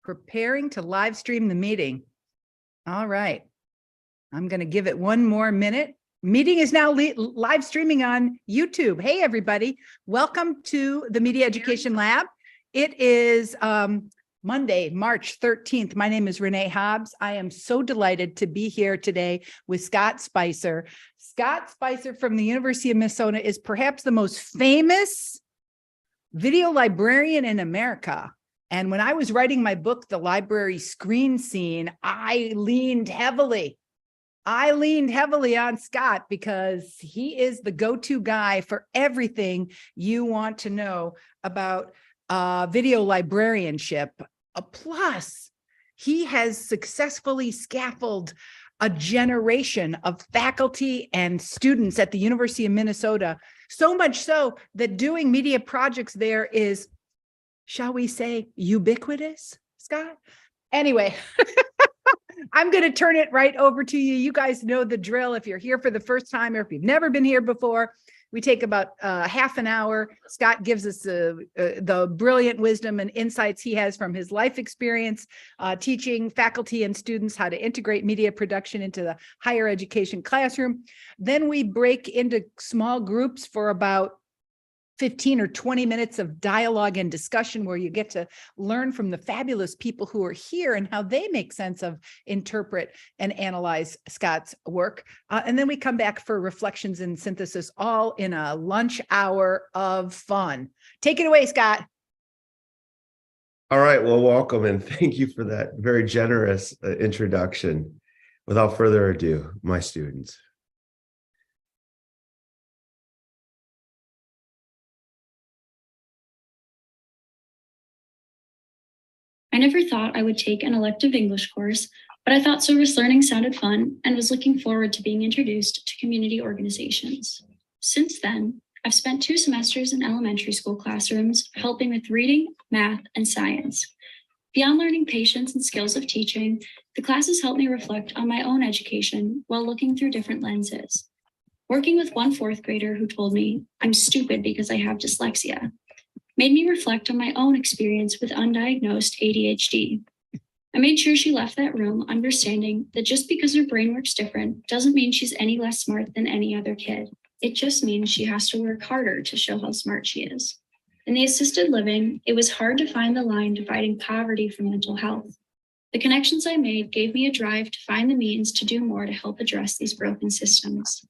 Preparing to live stream the meeting. All right. I'm going to give it one more minute. Meeting is now live streaming on YouTube. Hey, everybody. Welcome to the Media Education Lab. It is Monday, March 13th. My name is Renee Hobbs. I am so delighted to be here today with Scott Spicer. Scott Spicer from the University of Minnesota is perhaps the most famous video librarian in America. And when I was writing my book, The Library Screen Scene, I leaned heavily on Scott because he is the go-to guy for everything you want to know about video librarianship. Plus, he has successfully scaffolded a generation of faculty and students at the University of Minnesota, so much so that doing media projects there is, shall we say, ubiquitous, Scott? Anyway, I'm going to turn it right over to you. You guys know the drill. If you're here for the first time or if you've never been here before, we take about half an hour. Scott gives us the brilliant wisdom and insights he has from his life experience, teaching faculty and students how to integrate media production into the higher education classroom. Then we break into small groups for about 15 or 20 minutes of dialogue and discussion where you get to learn from the fabulous people who are here and how they make sense of, interpret, and analyze Scott's work. And then we come back for reflections and synthesis, all in a lunch hour of fun. Take it away, Scott. All right, well, welcome and thank you for that very generous introduction. Without further ado, my students. I never thought I would take an elective English course, but I thought service learning sounded fun and was looking forward to being introduced to community organizations. Since then, I've spent 2 semesters in elementary school classrooms helping with reading, math, and science. Beyond learning patience and skills of teaching, the classes helped me reflect on my own education while looking through different lenses. Working with one 4th grader who told me, "I'm stupid because I have dyslexia," made me reflect on my own experience with undiagnosed ADHD. I made sure she left that room understanding that just because her brain works different doesn't mean she's any less smart than any other kid. It just means she has to work harder to show how smart she is. In the assisted living, it was hard to find the line dividing poverty from mental health. The connections I made gave me a drive to find the means to do more to help address these broken systems.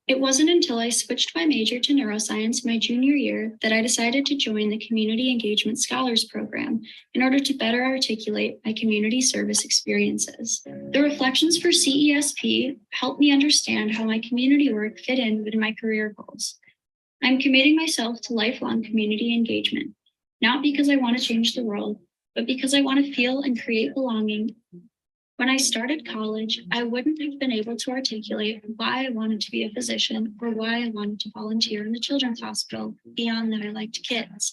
It wasn't until I switched my major to neuroscience my junior year that I decided to join the Community Engagement Scholars Program in order to better articulate my community service experiences. The reflections for CESP helped me understand how my community work fit in with my career goals. I'm committing myself to lifelong community engagement, not because I want to change the world, but because I want to feel and create belonging. When I started college, I wouldn't have been able to articulate why I wanted to be a physician or why I wanted to volunteer in the children's hospital beyond that I liked kids.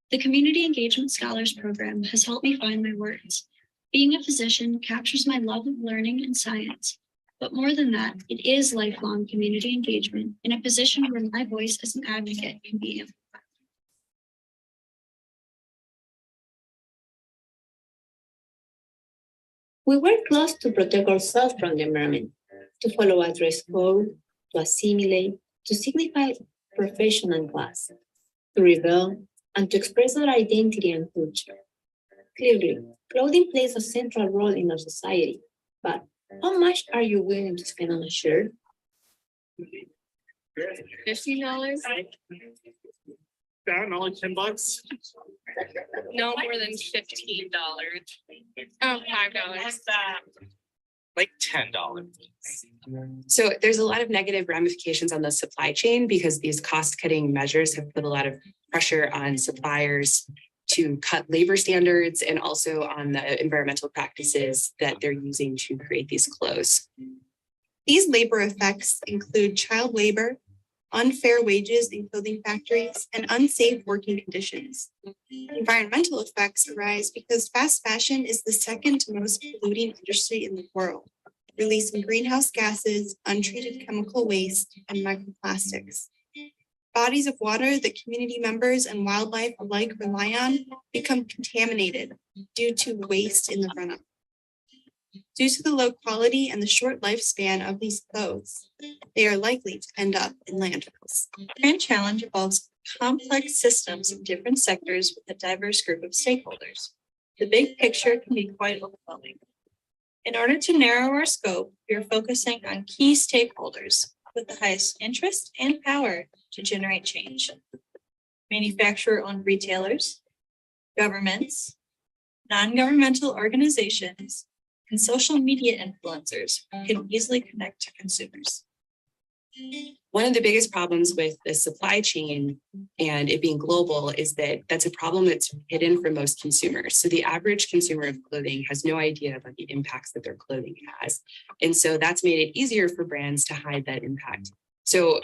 The Community Engagement Scholars Program has helped me find my words. Being a physician captures my love of learning and science, but more than that, it is lifelong community engagement in a position where my voice as an advocate can be amplified. We work close to protect ourselves from the environment, to follow a dress code, to assimilate, to signify profession and class, to rebel, and to express our identity and culture. Clearly, clothing plays a central role in our society, but how much are you willing to spend on a shirt? $15? Only $10. No more than $15. Oh, $5. Like $10. So there's a lot of negative ramifications on the supply chain because these cost-cutting measures have put a lot of pressure on suppliers to cut labor standards and also on the environmental practices that they're using to create these clothes. These labor effects include child labor, unfair wages in clothing factories, and unsafe working conditions. Environmental effects arise because fast fashion is the second most polluting industry in the world, releasing greenhouse gases, untreated chemical waste, and microplastics. Bodies of water that community members and wildlife alike rely on become contaminated, due to waste in the runoff. Due to the low quality and the short lifespan of these clothes, they are likely to end up in landfills. The grand challenge involves complex systems in different sectors with a diverse group of stakeholders. The big picture can be quite overwhelming. In order to narrow our scope, we are focusing on key stakeholders with the highest interest and power to generate change. Manufacturer-owned retailers, governments, non-governmental organizations, and social media influencers can easily connect to consumers. One of the biggest problems with the supply chain and it being global is that that's a problem that's hidden from most consumers. So the average consumer of clothing has no idea about the impacts that their clothing has. And so that's made it easier for brands to hide that impact. So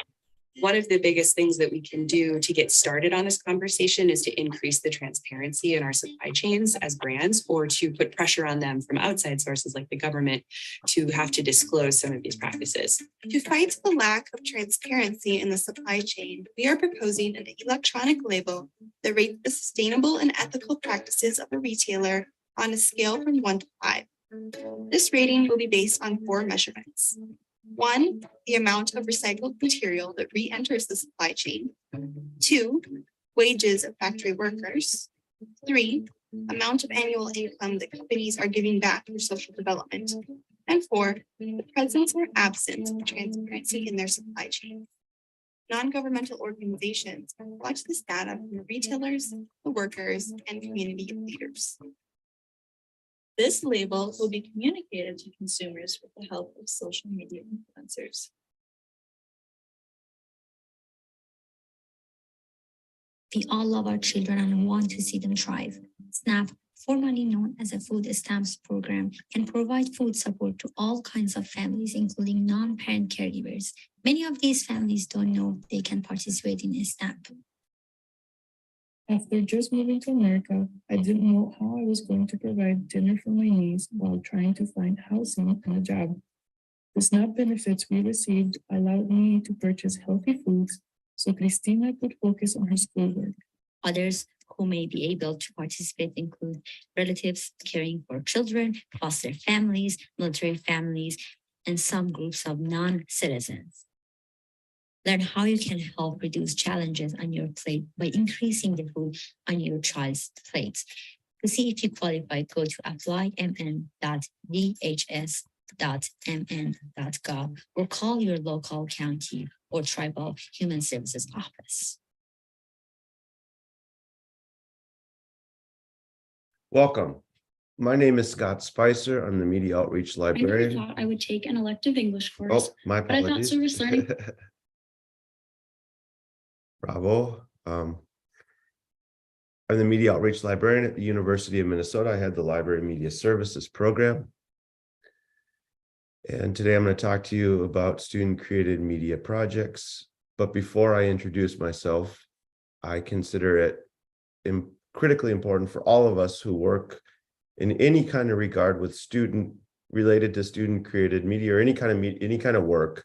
one of the biggest things that we can do to get started on this conversation is to increase the transparency in our supply chains as brands, or to put pressure on them from outside sources like the government to have to disclose some of these practices. To fight the lack of transparency in the supply chain, we are proposing an electronic label that rates the sustainable and ethical practices of a retailer on a scale from 1 to 5. This rating will be based on 4 measurements. 1, the amount of recycled material that re-enters the supply chain. 2, wages of factory workers. 3, amount of annual income that companies are giving back for social development. And 4, the presence or absence of transparency in their supply chain. Non-governmental organizations watch this data from the retailers, the workers, and community leaders. This label will be communicated to consumers with the help of social media influencers. We all love our children and want to see them thrive. SNAP, formerly known as a food stamps program, can provide food support to all kinds of families, including non-parent caregivers. Many of these families don't know they can participate in SNAP. After just moving to America, I didn't know how I was going to provide dinner for my niece while trying to find housing and a job. The SNAP benefits we received allowed me to purchase healthy foods, so Cristina could focus on her schoolwork. Others who may be able to participate include relatives caring for children, foster families, military families, and some groups of non-citizens. Learn how you can help reduce challenges on your plate by increasing the food on your child's plates. To see if you qualify, go to apply.dhs.mn.gov or call your local county or tribal human services office. Welcome. My name is Scott Spicer. I'm the Media Outreach I never Librarian. thought I would take an elective English course, Oh, my but I thought apologies. service learning. Bravo. I'm the Media Outreach Librarian at the University of Minnesota. I had the Library Media Services program. And today I'm going to talk to you about student-created media projects. But before I introduce myself, I consider it critically important for all of us who work in any kind of regard with related to student-created media or any kind of work,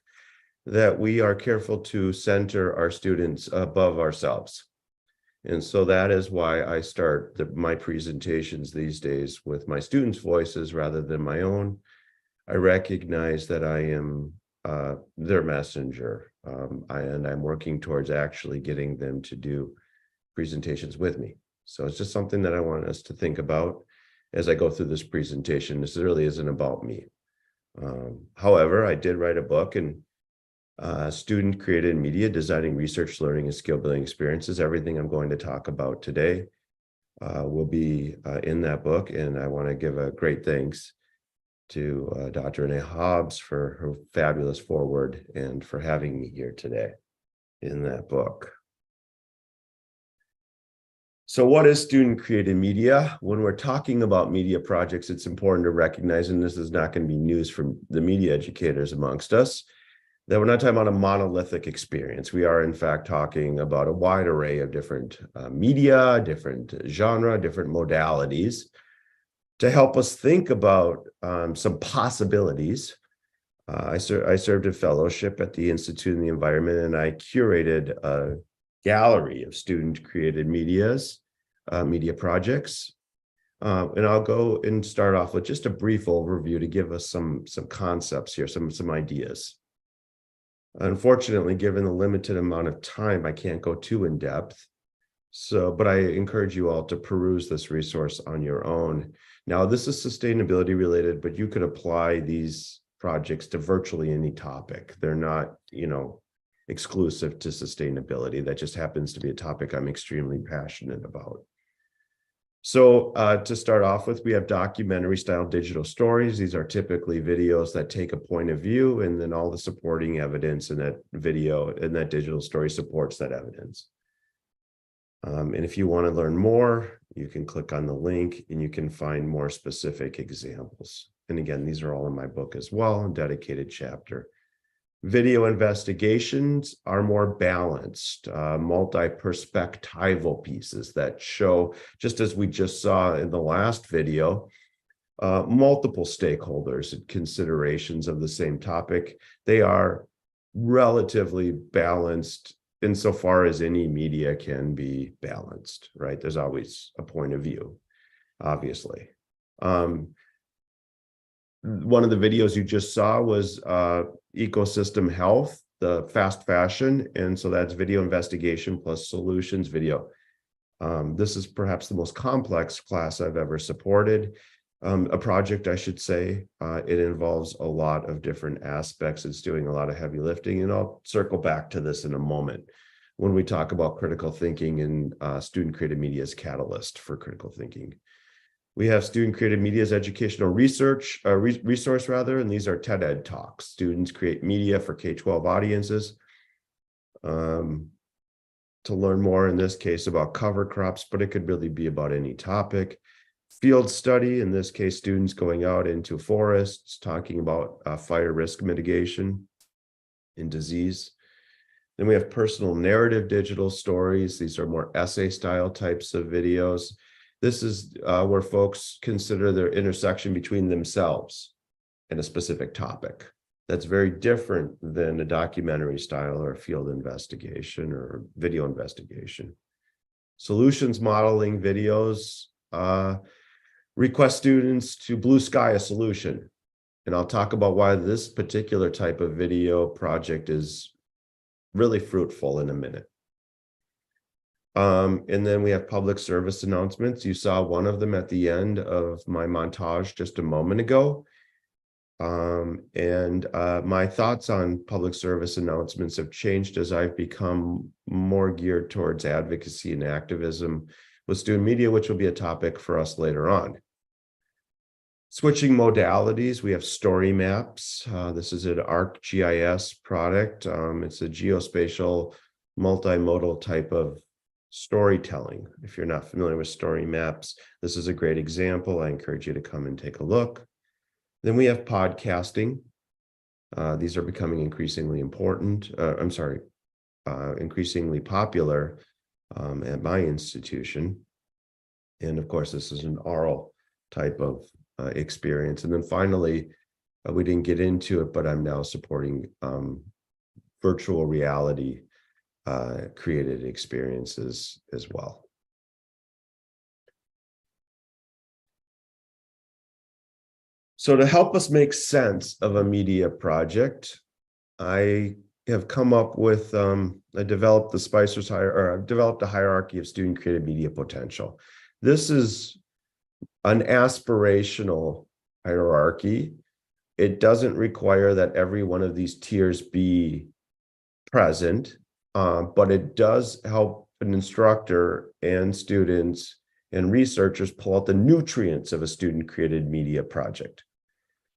that we are careful to center our students above ourselves. And so that is why I start my presentations these days with my students' voices rather than my own. I recognize that I am their messenger, and I'm working towards actually getting them to do presentations with me. So it's just something that I want us to think about as I go through this presentation. This really isn't about me. However, I did write a book, and student-created media, designing research, learning, and skill-building experiences. Everything I'm going to talk about today will be in that book, and I want to give a great thanks to Dr. Renee Hobbs for her fabulous foreword and for having me here today in that book. So what is student-created media? When we're talking about media projects, it's important to recognize, and this is not going to be news from the media educators amongst us, that we're not talking about a monolithic experience. We are, in fact, talking about a wide array of different media, different genre, different modalities to help us think about some possibilities. I served a fellowship at the Institute in the Environment, and I curated a gallery of student-created media projects. And I'll go and start off with just a brief overview to give us some concepts here, some ideas. Unfortunately, given the limited amount of time, I can't go too in depth. But I encourage you all to peruse this resource on your own. Now, this is sustainability related, but you could apply these projects to virtually any topic. They're not, exclusive to sustainability. That just happens to be a topic I'm extremely passionate about. So to start off with, we have documentary style digital stories. These are typically videos that take a point of view, and then all the supporting evidence in that video and that digital story supports that evidence. And if you want to learn more, you can click on the link and you can find more specific examples. And again, these are all in my book as well, a dedicated chapter. Video investigations are more balanced, multi-perspectival pieces that show, just as we just saw in the last video, multiple stakeholders and considerations of the same topic. They are relatively balanced insofar as any media can be balanced, right? There's always a point of view, obviously. One of the videos you just saw was ecosystem health, the fast fashion. And so that's video investigation plus solutions video. This is perhaps the most complex class I've ever supported. A project, I should say. It involves a lot of different aspects. It's doing a lot of heavy lifting, and I'll circle back to this in a moment when we talk about critical thinking and student-created media as catalyst for critical thinking. We have student-created media as educational resource, and these are TED-Ed talks. Students create media for K-12 audiences. To learn more, in this case, about cover crops, but it could really be about any topic. Field study, in this case, students going out into forests, talking about fire risk mitigation and disease. Then we have personal narrative digital stories. These are more essay style types of videos. This is where folks consider their intersection between themselves and a specific topic. That's very different than a documentary style or a field investigation or video investigation. Solutions modeling videos request students to blue sky a solution. And I'll talk about why this particular type of video project is really fruitful in a minute. And then we have public service announcements. You saw one of them at the end of my montage just a moment ago. My thoughts on public service announcements have changed as I've become more geared towards advocacy and activism with student media, which will be a topic for us later on. Switching modalities, we have story maps. This is an ArcGIS product. It's a geospatial multimodal type of storytelling. If you're not familiar with story maps, this is a great example. I encourage you to come and take a look. Then we have podcasting. These are becoming increasingly increasingly popular at my institution. And of course, this is an oral type of experience. And then finally, we didn't get into it, but I'm now supporting virtual reality created experiences as well. So to help us make sense of a media project, I have come up with, I developed developed a hierarchy of student created media potential. This is an aspirational hierarchy. It doesn't require that every one of these tiers be present, but it does help an instructor and students and researchers pull out the nutrients of a student-created media project.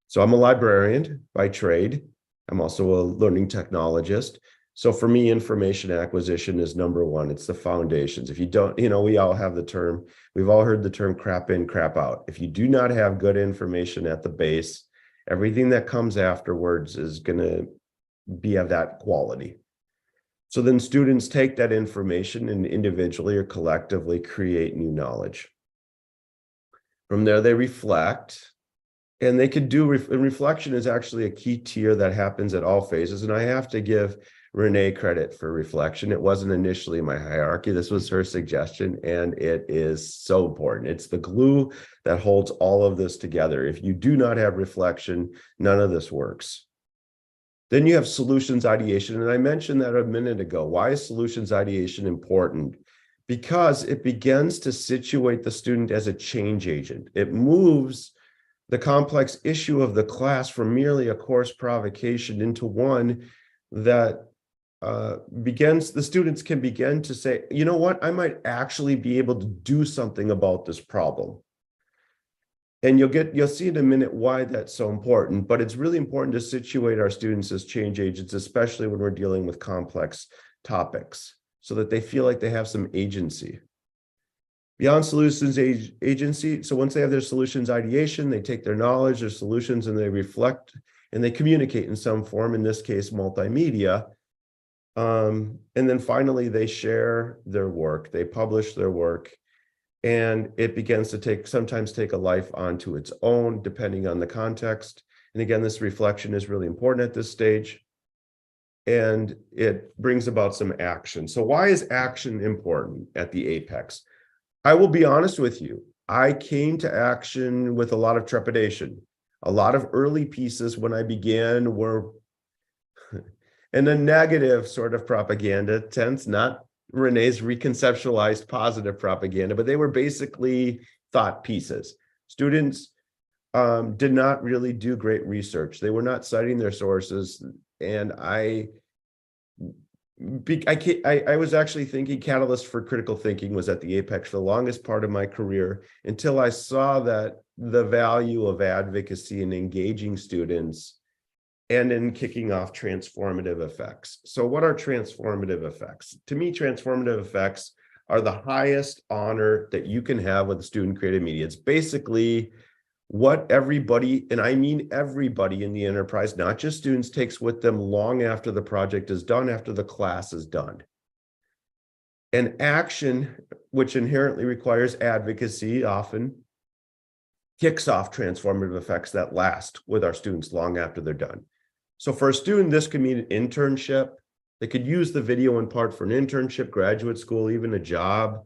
So I'm a librarian by trade. I'm also a learning technologist. So for me, information acquisition is number one. It's the foundations. If you don't, we all have the term, we've all heard the term crap in, crap out. If you do not have good information at the base, everything that comes afterwards is going to be of that quality. So then students take that information and individually or collectively create new knowledge. From there, they reflect, and they could do, and reflection is actually a key tier that happens at all phases. And I have to give Renee credit for reflection. It wasn't initially my hierarchy. This was her suggestion, and it is so important. It's the glue that holds all of this together. If you do not have reflection, none of this works. Then you have solutions ideation, and I mentioned that a minute ago. Why is solutions ideation important? Because it begins to situate the student as a change agent. It moves the complex issue of the class from merely a course provocation into one that the students can begin to say, you know what, I might actually be able to do something about this problem. And you'll see in a minute why that's so important, but it's really important to situate our students as change agents, especially when we're dealing with complex topics, so that they feel like they have some agency. Beyond solutions agency, so once they have their solutions ideation, they take their knowledge, their solutions, and they reflect and they communicate in some form, in this case, multimedia. And then finally, they share their work, they publish their work, and it begins to sometimes take a life onto its own, depending on the context. And again, this reflection is really important at this stage, and it brings about some action. So why is action important at the apex? I will be honest with you. I came to action with a lot of trepidation. A lot of early pieces when I began were in a negative sort of propaganda sense, not Renee's reconceptualized positive propaganda, but they were basically thought pieces. Students did not really do great research. They were not citing their sources. And I was actually thinking catalyst for critical thinking was at the apex for the longest part of my career, until I saw that the value of advocacy and engaging students and in kicking off transformative effects. So what are transformative effects? To me, transformative effects are the highest honor that you can have with student-created media. It's basically what everybody, and I mean everybody in the enterprise, not just students, takes with them long after the project is done, after the class is done. And action, which inherently requires advocacy, often kicks off transformative effects that last with our students long after they're done. So for a student, this could mean an internship. They could use the video in part for an internship, graduate school, even a job.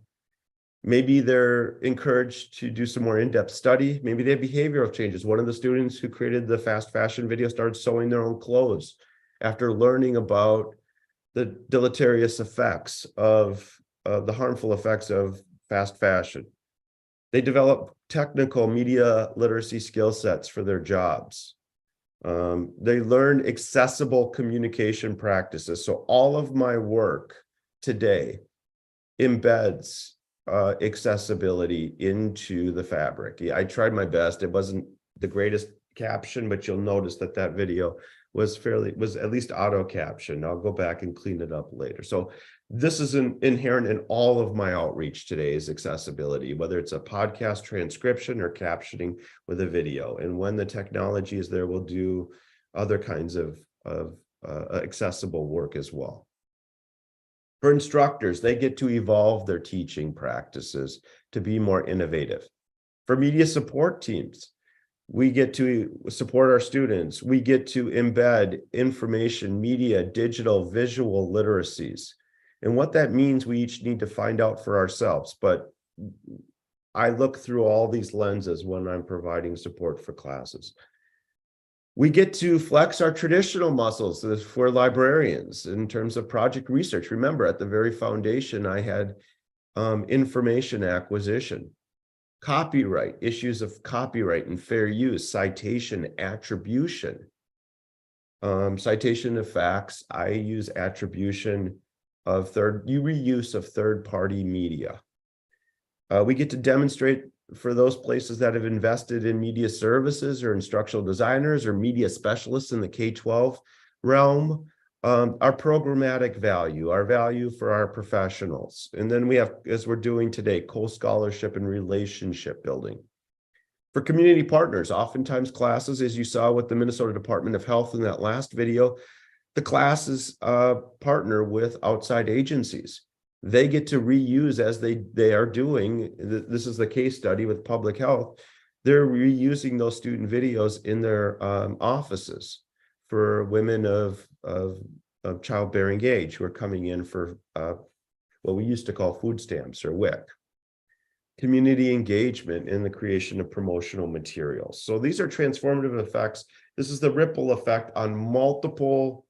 Maybe they're encouraged to do some more in-depth study. Maybe they have behavioral changes. One of the students who created the fast fashion video started sewing their own clothes after learning about the deleterious effects of the harmful effects of fast fashion. They develop technical media literacy skill sets for their jobs. They learn accessible communication practices. So all of my work today embeds accessibility into the fabric. Yeah, I tried my best. It wasn't the greatest caption, but you'll notice that that video was at least auto captioned. I'll go back and clean it up later. So this is inherent in all of my outreach today, is accessibility, whether it's a podcast transcription or captioning with a video. And when the technology is there, we'll do other kinds of accessible work as well. For instructors, they get to evolve their teaching practices to be more innovative. For media support teams, we get to support our students. We get to embed information, media, digital, visual literacies. And what that means, we each need to find out for ourselves. But I look through all these lenses when I'm providing support for classes. We get to flex our traditional muscles for librarians in terms of project research. Remember, at the very foundation, I had information acquisition, copyright, issues of copyright and fair use, citation, attribution. Citation of facts, I use attribution of reuse of third-party media. We get to demonstrate for those places that have invested in media services or instructional designers or media specialists in the K-12 realm, our programmatic value, our value for our professionals. And then we have, as we're doing today, co-scholarship and relationship building. For community partners, oftentimes classes, as you saw with the Minnesota Department of Health in that last video, the classes partner with outside agencies. They get to reuse as they are doing. This is the case study with public health. They're reusing those student videos in their offices for women of of childbearing age who are coming in for what we used to call food stamps or WIC. Community engagement in the creation of promotional materials. So these are transformative effects. This is the ripple effect on multiple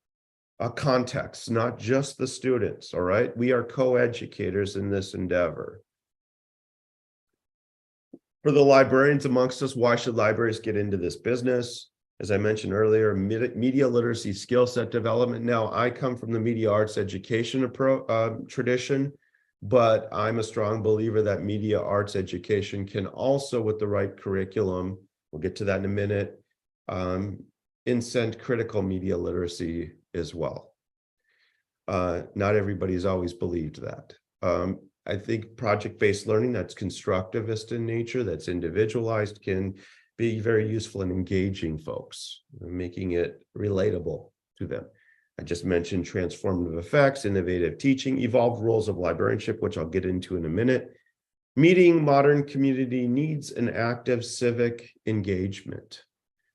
contexts, not just the students, all right? We are co-educators in this endeavor. For the librarians amongst us, why should libraries get into this business? As I mentioned earlier, media literacy skill set development. Now, I come from the media arts education tradition, but I'm a strong believer that media arts education can also, with the right curriculum, we'll get to that in a minute, incent critical media literacy as well. Not everybody's always believed that. I think project-based learning that's constructivist in nature, that's individualized, can be very useful in engaging folks, making it relatable to them. I just mentioned transformative effects, innovative teaching, evolved roles of librarianship, which I'll get into in a minute. Meeting modern community needs an active civic engagement.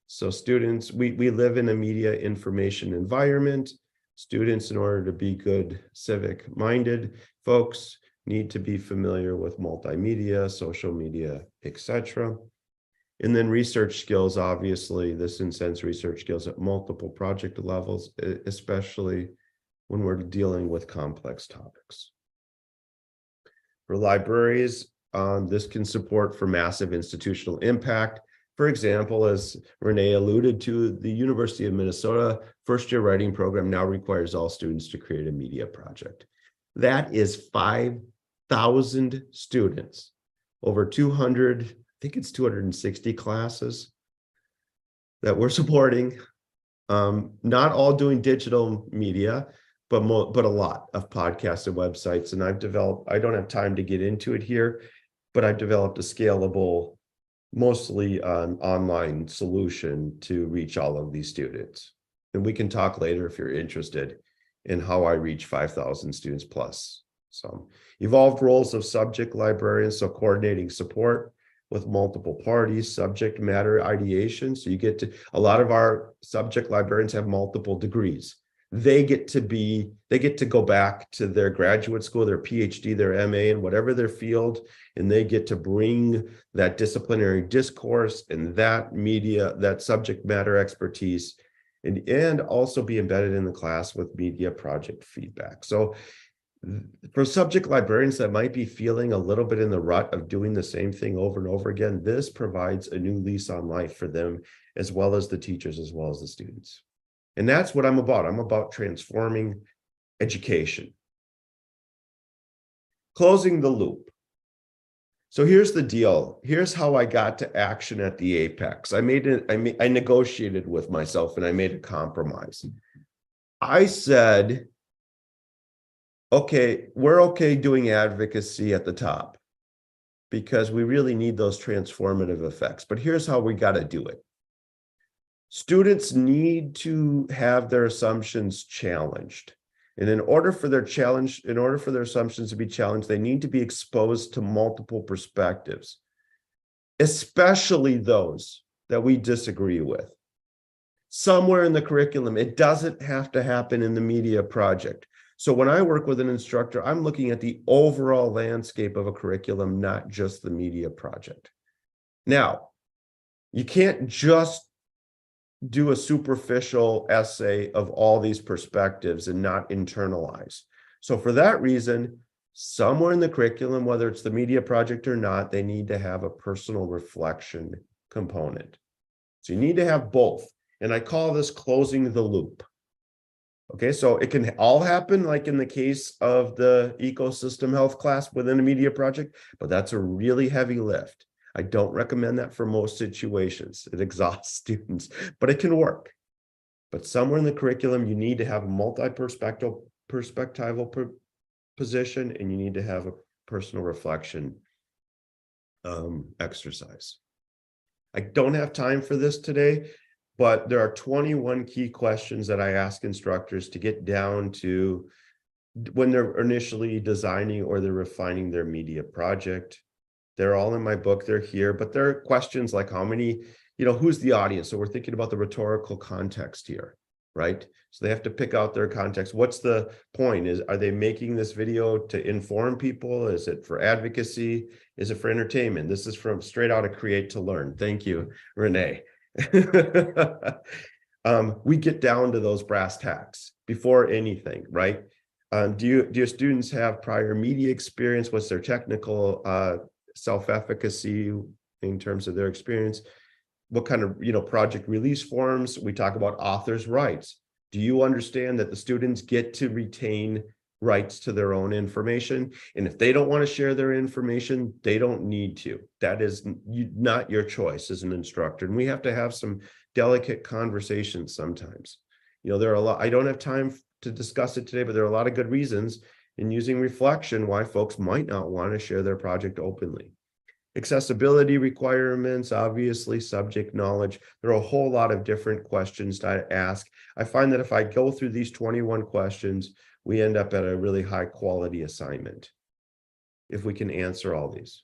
So students, we live in a media information environment. Students, in order to be good civic-minded folks, need to be familiar with multimedia, social media, etc. And then research skills, obviously, this incents research skills at multiple project levels, especially when we're dealing with complex topics. For libraries, this can support for massive institutional impact. For example, as Renee alluded to, the University of Minnesota first-year writing program now requires all students to create a media project. That is 5,000 students, over 200, I think it's 260 classes that we're supporting. Not all doing digital media, but a lot of podcasts and websites. And I've developed, I don't have time to get into it here, but I've developed a scalable, mostly an online solution to reach all of these students. And we can talk later if you're interested in how I reach 5,000 students plus. So evolved roles of subject librarians, so coordinating support with multiple parties, subject matter ideation. So you get to, a lot of our subject librarians have multiple degrees. They get to go back to their graduate school, their PhD, their MA, and whatever their field, and they get to bring that disciplinary discourse and that media, that subject matter expertise, and also be embedded in the class with media project feedback. So for subject librarians that might be feeling a little bit in the rut of doing the same thing over and over again, this provides a new lease on life for them, as well as the teachers, as well as the students. And that's what I'm about. I'm about transforming education. Closing the loop. So here's the deal. Here's how I got to action at the apex. I negotiated with myself and I made a compromise. I said, okay, we're okay doing advocacy at the top because we really need those transformative effects. But here's how we got to do it. Students need to have their assumptions challenged. And in order for their assumptions to be challenged, they need to be exposed to multiple perspectives, especially those that we disagree with. Somewhere in the curriculum, it doesn't have to happen in the media project. So when I work with an instructor, I'm looking at the overall landscape of a curriculum, not just the media project. Now, you can't just do a superficial essay of all these perspectives and not internalize. So for that reason, somewhere in the curriculum, whether it's the media project or not, they need to have a personal reflection component. So you need to have both. And I call this closing the loop. Okay, so it can all happen like in the case of the ecosystem health class within a media project, but that's a really heavy lift. I don't recommend that for most situations. It exhausts students, but it can work. But somewhere in the curriculum, you need to have a multi-perspectival position, and you need to have a personal reflection exercise. I don't have time for this today, but there are 21 key questions that I ask instructors to get down to when they're initially designing or they're refining their media project. They're all in my book, they're here, but there are questions like how many, who's the audience? So we're thinking about the rhetorical context here. right? So they have to pick out their context. What's the point? Are they making this video to inform people? Is it for advocacy? Is it for entertainment? This is from straight out of Create to Learn. Thank you, Renee. We get down to those brass tacks before anything, right? Do your students have prior media experience? What's their technical self-efficacy in terms of their experience? What kind of project release forms? We talk about authors' rights. Do you understand that the students get to retain rights to their own information? And if they don't want to share their information, they don't need to. That is not your choice as an instructor. And we have to have some delicate conversations sometimes. There are a lot, I don't have time to discuss it today, but there are a lot of good reasons in using reflection why folks might not want to share their project openly. Accessibility requirements, obviously, subject knowledge. There are a whole lot of different questions to ask. I find that if I go through these 21 questions, we end up at a really high quality assignment if we can answer all these.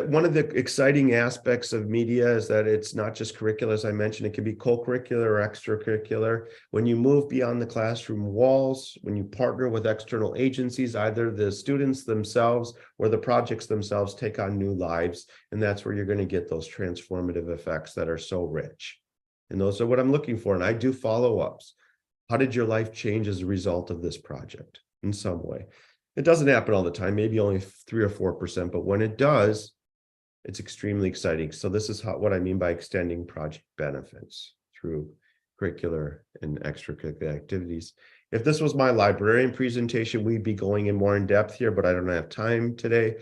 One of the exciting aspects of media is that it's not just curricular, as I mentioned, it can be co-curricular or extracurricular. When you move beyond the classroom walls, when you partner with external agencies, either the students themselves or the projects themselves take on new lives, and that's where you're going to get those transformative effects that are so rich. And those are what I'm looking for, and I do follow-ups. How did your life change as a result of this project in some way? It doesn't happen all the time, maybe only 3 or 4%, but when it does, it's extremely exciting. So this is what I mean by extending project benefits through curricular and extracurricular activities. If this was my librarian presentation, we'd be going in more in depth here, but I don't have time today.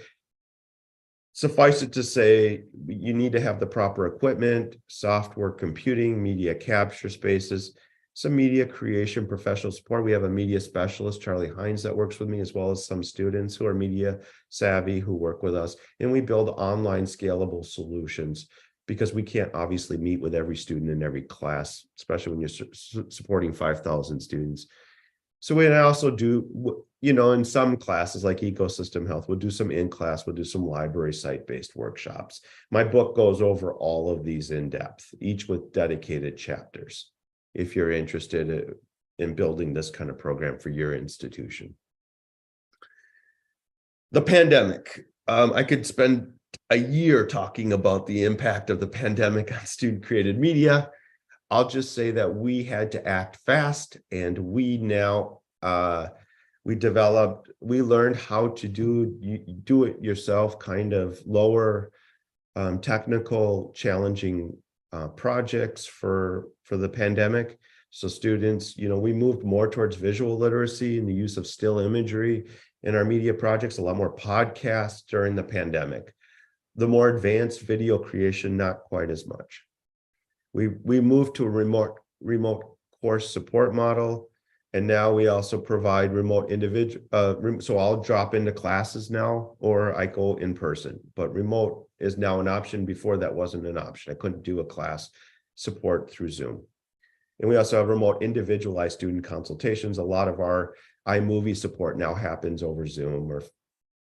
Suffice it to say, you need to have the proper equipment, software computing, media capture spaces, some media creation professional support. We have a media specialist, Charlie Hines, that works with me, as well as some students who are media savvy who work with us. And we build online scalable solutions because we can't obviously meet with every student in every class, especially when you're supporting 5,000 students. So we also do, in some classes like ecosystem health, we'll do some in-class, we'll do some library site-based workshops. My book goes over all of these in depth, each with dedicated chapters, if you're interested in building this kind of program for your institution. The pandemic. I could spend a year talking about the impact of the pandemic on student-created media. I'll just say that we had to act fast, and we now, we learned how to do it yourself, kind of lower technical, challenging projects for the pandemic. So students, we moved more towards visual literacy and the use of still imagery in our media projects, a lot more podcasts during the pandemic. The more advanced video creation, not quite as much. We moved to a remote course support model, and now we also provide remote individual. So I'll drop into classes now, or I go in person. But remote is now an option. Before that wasn't an option. I couldn't do a class support through Zoom. And we also have remote individualized student consultations. A lot of our iMovie support now happens over Zoom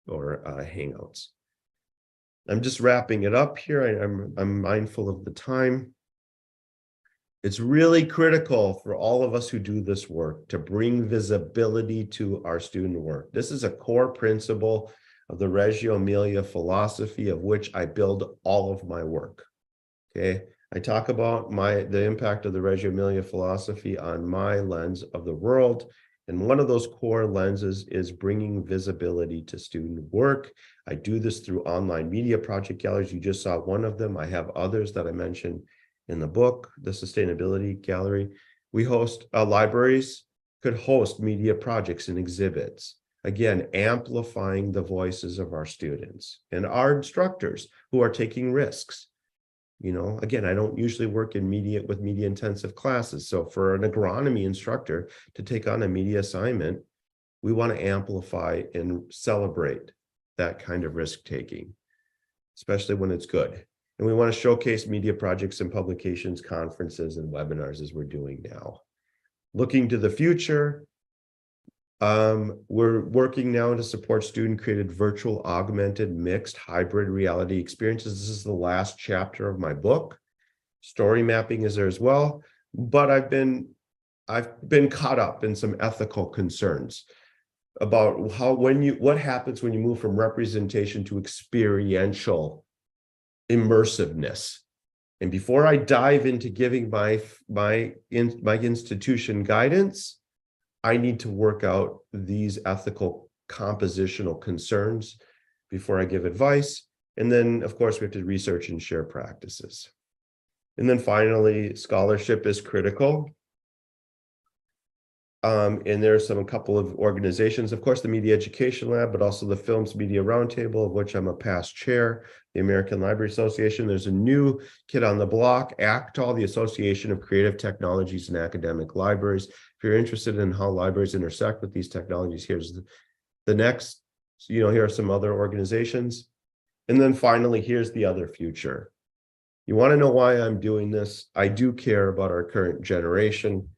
or Hangouts. I'm just wrapping it up here. I'm mindful of the time. It's really critical for all of us who do this work to bring visibility to our student work. This is a core principle of the Reggio Emilia philosophy, of which I build all of my work. Okay, I talk about the impact of the Reggio Emilia philosophy on my lens of the world. And one of those core lenses is bringing visibility to student work. I do this through online media project galleries. You just saw one of them. I have others that I mentioned in the book, the Sustainability Gallery. We host libraries could host media projects and exhibits. Again, amplifying the voices of our students and our instructors who are taking risks. Again, I don't usually work with media intensive classes. So for an agronomy instructor to take on a media assignment, we want to amplify and celebrate that kind of risk taking, especially when it's good. And we want to showcase media projects and publications, conferences, and webinars as we're doing now. Looking to the future, we're working now to support student-created virtual, augmented, mixed, hybrid reality experiences. This is the last chapter of my book. Story mapping is there as well, but I've been caught up in some ethical concerns about what happens when you move from representation to experiential immersiveness. And before I dive into giving my institution guidance, I need to work out these ethical compositional concerns before I give advice. And then, of course, we have to research and share practices. And then finally, scholarship is critical. And there's a couple of organizations, of course, the Media Education Lab, but also the Films Media Roundtable, of which I'm a past chair, the American Library Association. There's a new kid on the block, ACTAL, the Association of Creative Technologies and Academic Libraries. If you're interested in how libraries intersect with these technologies, here's the next, here are some other organizations. And then finally, here's the other future. You want to know why I'm doing this? I do care about our current generation.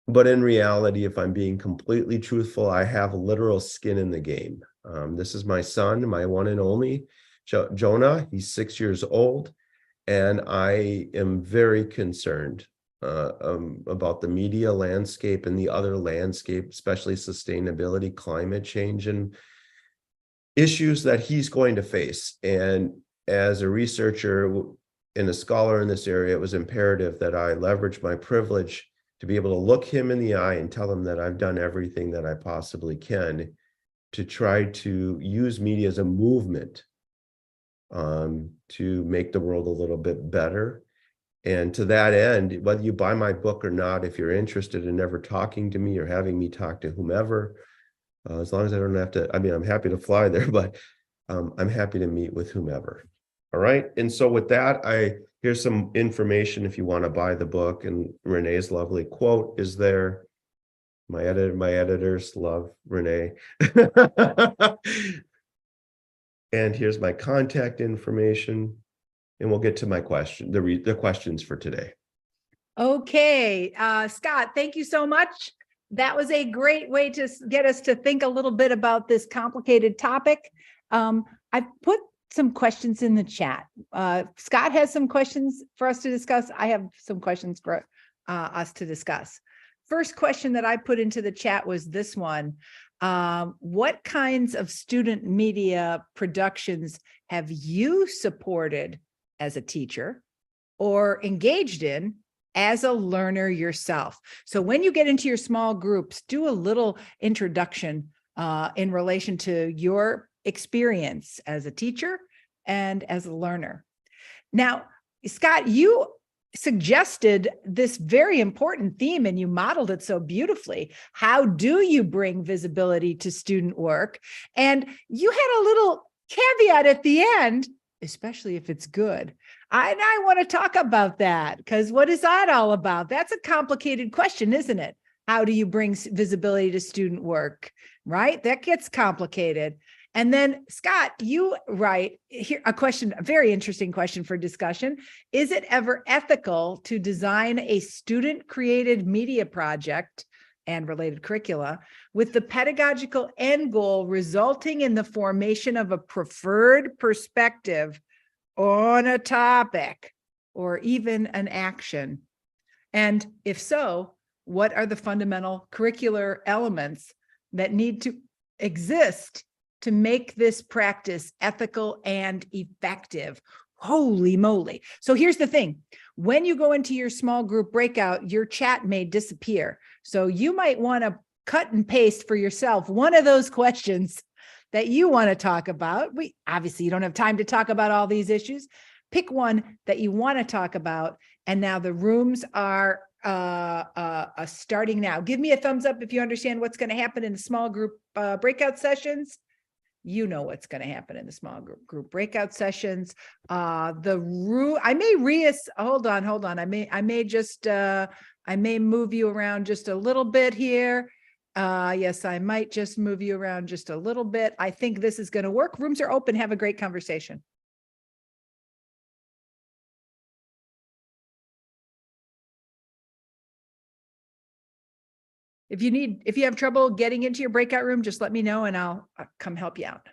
But in reality, if I'm being completely truthful, I have literal skin in the game. This is my son, my one and only, Jonah. He's 6 years old, and I am very concerned about the media landscape and the other landscape, especially sustainability, climate change, and issues that he's going to face. And as a researcher and a scholar in this area, it was imperative that I leverage my privilege to be able to look him in the eye and tell him that I've done everything that I possibly can to try to use media as a movement to make the world a little bit better. And to that end, whether you buy my book or not, if you're interested in ever talking to me or having me talk to whomever, as long as I don't have to, I'm happy to fly there, but I'm happy to meet with whomever. All right. And so with that, here's some information if you want to buy the book, and Renee's lovely quote is there. My editors love Renee. And here's my contact information, and we'll get to my question, the questions for today. Okay, Scott, thank you so much. That was a great way to get us to think a little bit about this complicated topic. I've put some questions in the chat. Scott has some questions for us to discuss. I have some questions for us to discuss. First question that I put into the chat was this one. What kinds of student media productions have you supported as a teacher or engaged in as a learner yourself? So when you get into your small groups, do a little introduction in relation to your experience as a teacher and as a learner. Now, Scott, you suggested this very important theme and you modeled it so beautifully. How do you bring visibility to student work? And you had a little caveat at the end, especially if it's good. I want to talk about that, because what is that all about? That's a complicated question, isn't it? How do you bring visibility to student work, right? That gets complicated. And then, Scott, you write here a question, a very interesting question for discussion. Is it ever ethical to design a student-created media project and related curricula with the pedagogical end goal resulting in the formation of a preferred perspective on a topic or even an action? And if so, what are the fundamental curricular elements that need to exist to make this practice ethical and effective? Holy moly. So here's the thing. When you go into your small group breakout, your chat may disappear. So you might want to cut and paste for yourself one of those questions that you want to talk about. Obviously, you don't have time to talk about all these issues. Pick one that you want to talk about. And now the rooms are starting now. Give me a thumbs up if you understand what's going to happen in the small group breakout sessions. You know what's going to happen in the small group breakout sessions. The room, I may hold on. I may move you around just a little bit here. Yes, I might just move you around just a little bit. I think this is going to work. Rooms are open. Have a great conversation. If you have trouble getting into your breakout room, just let me know and I'll come help you out.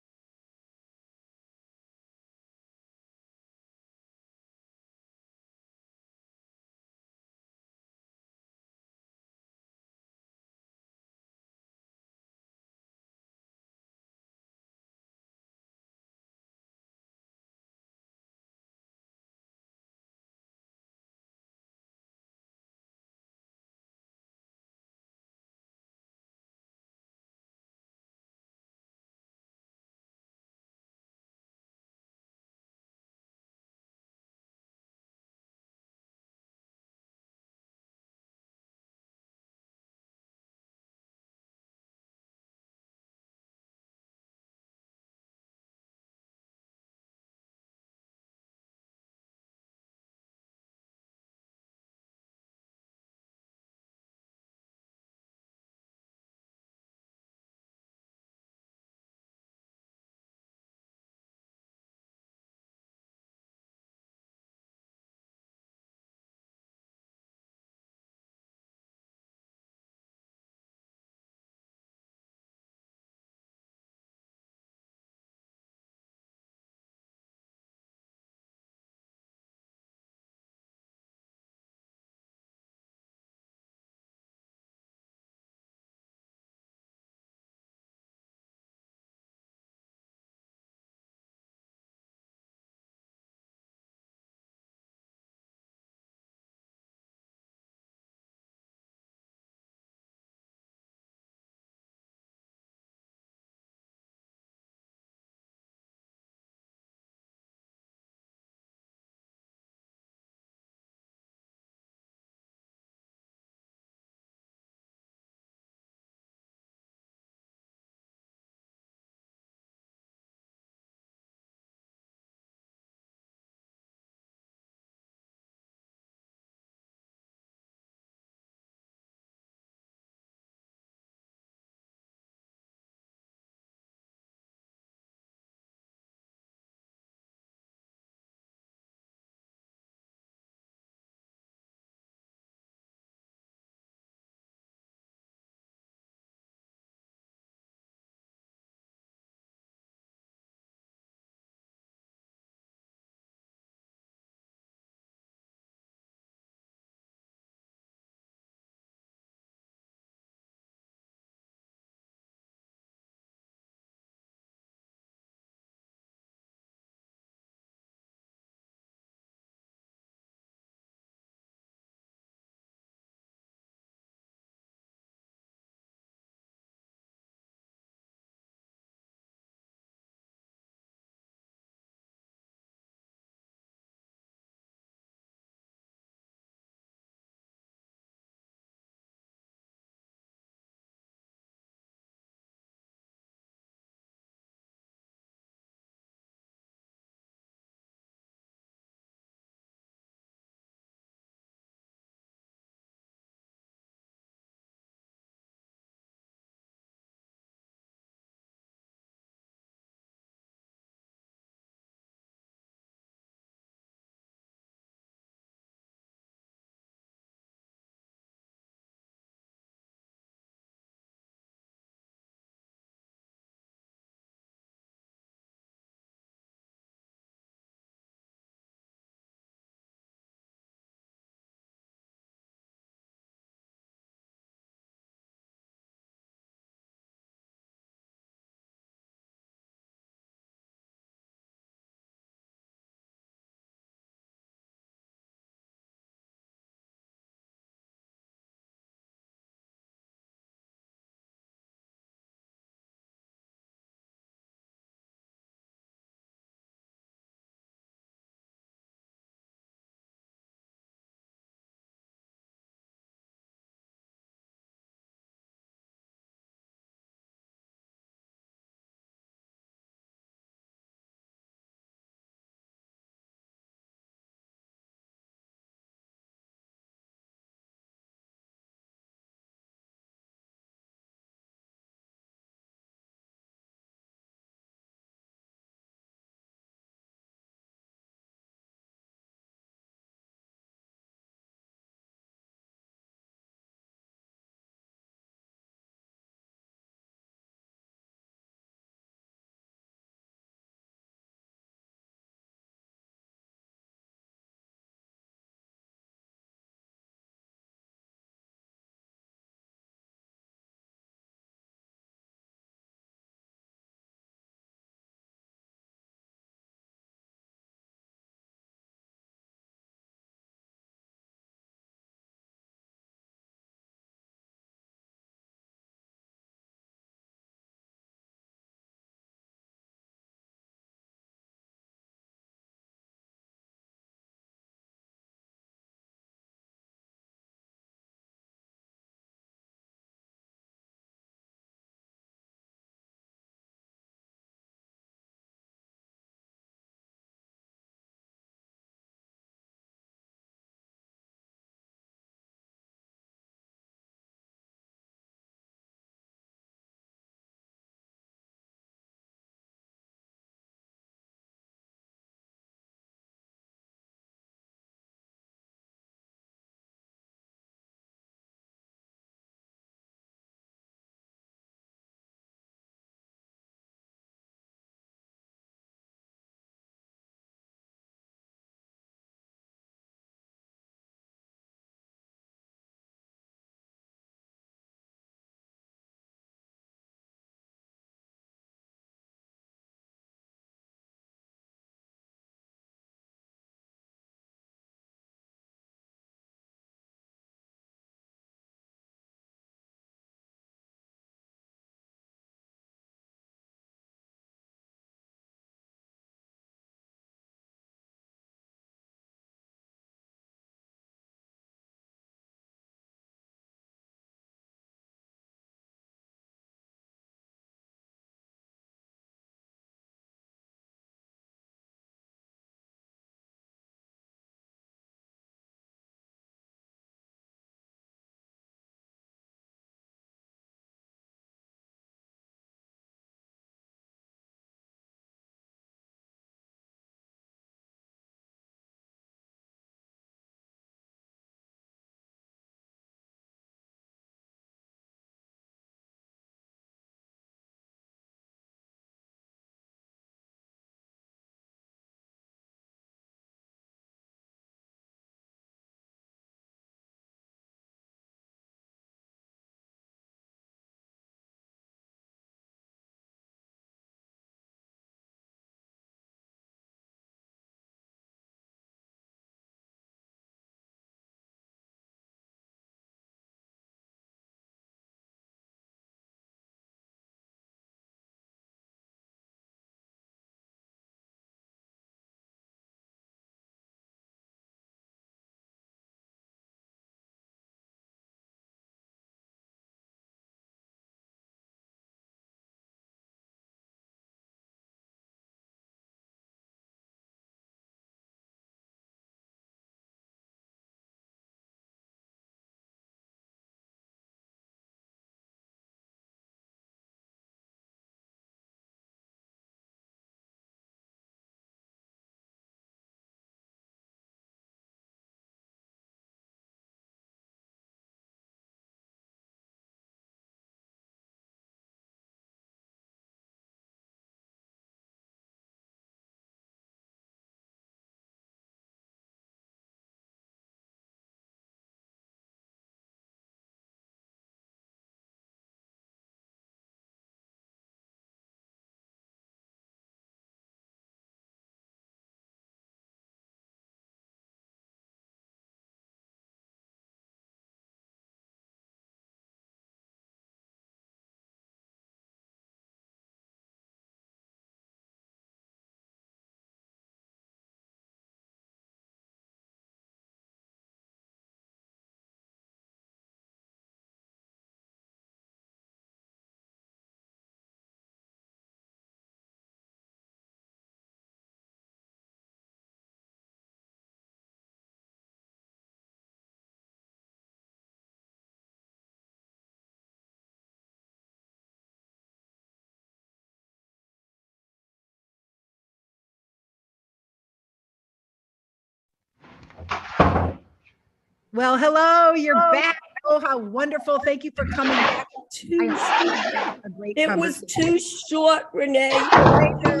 Well, hello, you're back. Oh, how wonderful. Thank you for coming back. I hope we had a great It was conversation. too short, Renee. I know,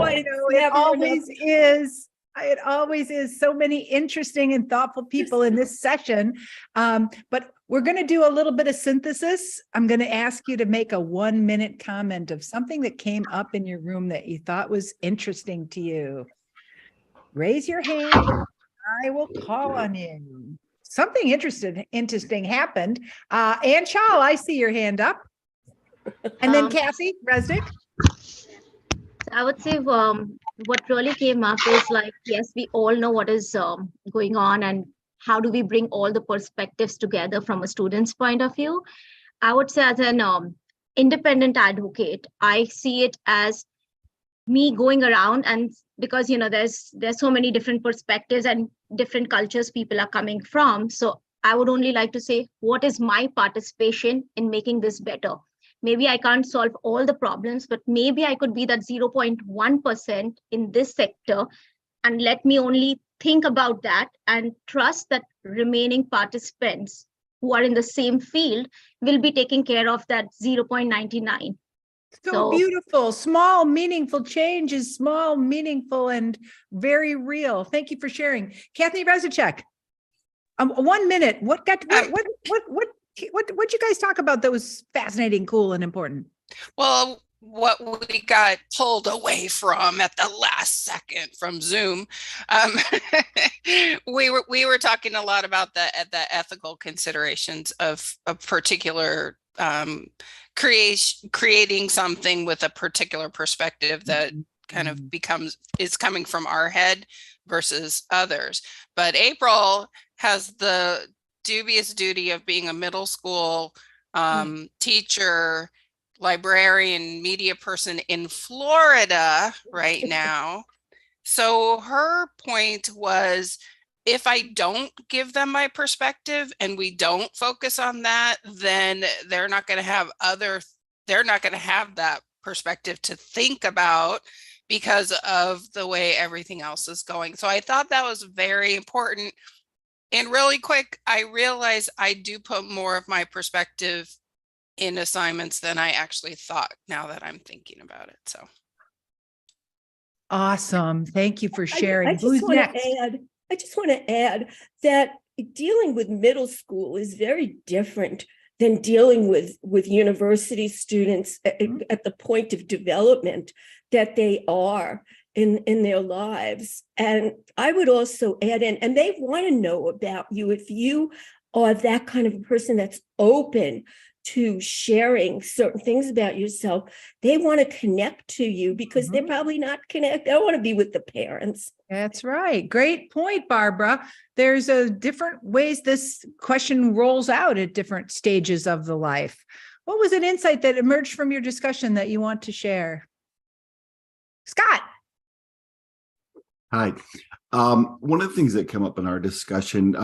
it Never always is. It always is. So many interesting and thoughtful people in this session. But we're going to do a little bit of synthesis. I'm going to ask you to make a 1-minute comment of something that came up in your room that you thought was interesting to you. Raise your hand. I will call on you. Something interesting happened. Ann Shaw, I see your hand up. And then Cassie Resnick. I would say what really came up is like, yes, we all know what is going on and how do we bring all the perspectives together from a student's point of view. I would say as an independent advocate, I see it as me going around, and because there's so many different perspectives and different cultures people are coming from. So I would only like to say, what is my participation in making this better? Maybe I can't solve all the problems, but maybe I could be that 0.1% in this sector, and let me only think about that and trust that remaining participants who are in the same field will be taking care of that 0.99. So beautiful. Small, meaningful change is small, meaningful, and very real. Thank you for sharing. Kathy Rezicek, 1 minute. What you guys talk about that was fascinating, cool, and important? Well, what we got pulled away from at the last second from Zoom, we were talking a lot about the ethical considerations of a particular creating something with a particular perspective that kind of is coming from our head versus others. But April has the dubious duty of being a middle school teacher, librarian, media person in Florida right now. So her point was, if I don't give them my perspective and we don't focus on that, then they're not going to have that perspective to think about because of the way everything else is going. So I thought that was very important. And really quick, I realize I do put more of my perspective in assignments than I actually thought, now that I'm thinking about it. So awesome. Thank you for sharing. I just want to add that dealing with middle school is very different than dealing with university students at the point of development that they are in their lives. And I would also add in, and they want to know about you. If you are that kind of a person that's open to sharing certain things about yourself, they want to connect to you because they're probably not connected. They want to be with the parents. That's right. Great point, Barbara. There's a different ways this question rolls out at different stages of the life. What was an insight that emerged from your discussion that you want to share? Scott. Hi. One of the things that come up in our discussion,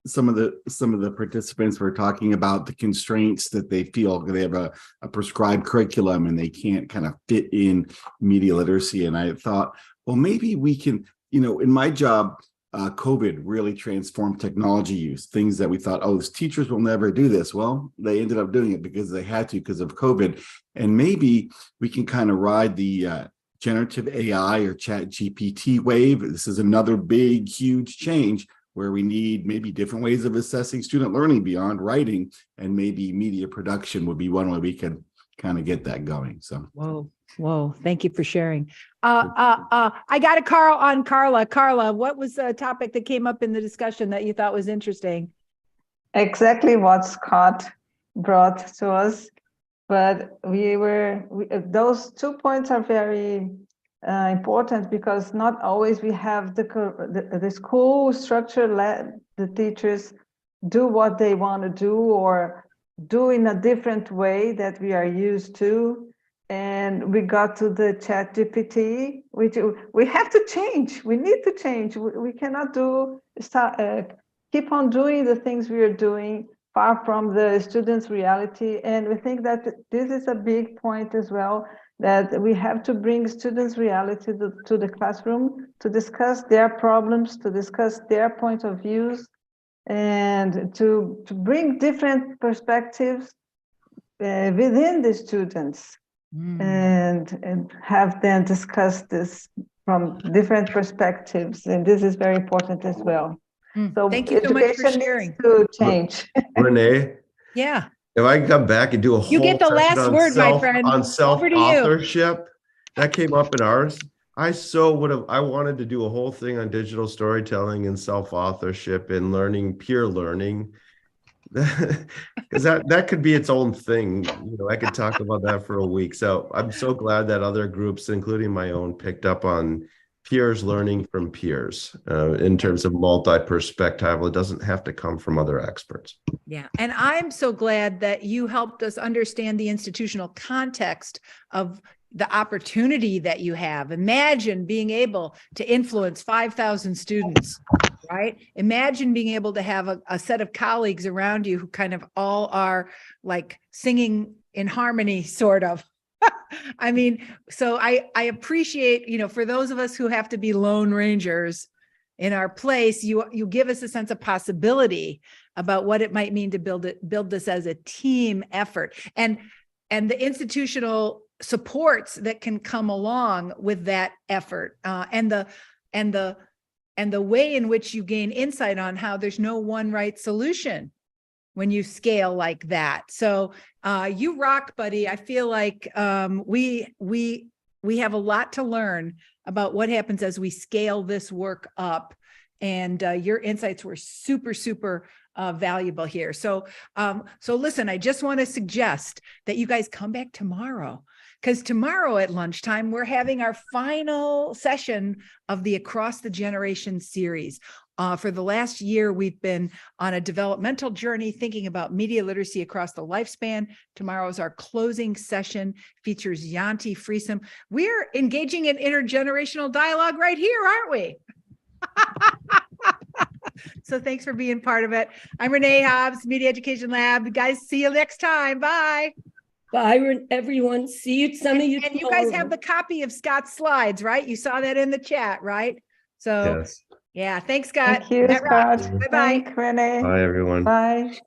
some of the participants were talking about the constraints that they feel. They have a prescribed curriculum and they can't kind of fit in media literacy. And I thought, well, maybe we can, in my job, COVID really transformed technology use, things that we thought, oh, these teachers will never do this. Well, they ended up doing it because they had to because of COVID. And maybe we can kind of ride the generative AI or chat GPT wave. This is another big, huge change where we need maybe different ways of assessing student learning beyond writing, and maybe media production would be one way we could kind of get that going. So whoa, thank you for sharing. I got a Carl on Carla. Carla, what was the topic that came up in the discussion that you thought was interesting? Exactly what Scott brought to us, but those 2 points are very important, because not always we have the school structure let the teachers do what they want to do or do in a different way that we are used to. And we got to the chat GPT, which we have to change. We need to change. We cannot keep on doing the things we are doing far from the students' reality. And we think that this is a big point as well, that we have to bring students' reality to the classroom to discuss their problems, to discuss their point of views, and to bring different perspectives within the students and have them discuss this from different perspectives. And this is very important as well. So thank you so much for education sharing. needs to change. Renee, Yeah. if I can come back and do a whole You get the session last on word, my friend. on Over to you. self-authorship, that came up in ours. I wanted to do a whole thing on digital storytelling and self-authorship and peer learning. Because that could be its own thing. I could talk about that for a week. So I'm so glad that other groups, including my own, picked up on peers learning from peers in terms of multi-perspectival. It doesn't have to come from other experts. Yeah. And I'm so glad that you helped us understand the institutional context of the opportunity that you have. Imagine being able to influence 5,000 students, right? Imagine being able to have a set of colleagues around you who kind of all are like singing in harmony, sort of. I mean, so I appreciate, for those of us who have to be lone rangers in our place, you give us a sense of possibility about what it might mean to build this as a team effort, and the institutional supports that can come along with that effort, and the way in which you gain insight on how there's no one right solution when you scale like that. So you rock, buddy. I feel like we have a lot to learn about what happens as we scale this work up. And your insights were super, super valuable here. So listen, I just want to suggest that you guys come back tomorrow, because tomorrow at lunchtime, we're having our final session of the Across the Generation series. For the last year, we've been on a developmental journey thinking about media literacy across the lifespan. Tomorrow is our closing session, features Yanti Friesem. We're engaging in intergenerational dialogue right here, aren't we? So thanks for being part of it. I'm Renee Hobbs, Media Education Lab. Guys, see you next time. Bye. Bye, everyone. See you. Some of you. And you guys have the copy of Scott's slides, right? You saw that in the chat, right? So yes. Yeah. Thanks, Scott. Thank you, Scott. Bye-bye. Thank Renee. Bye, everyone. Bye.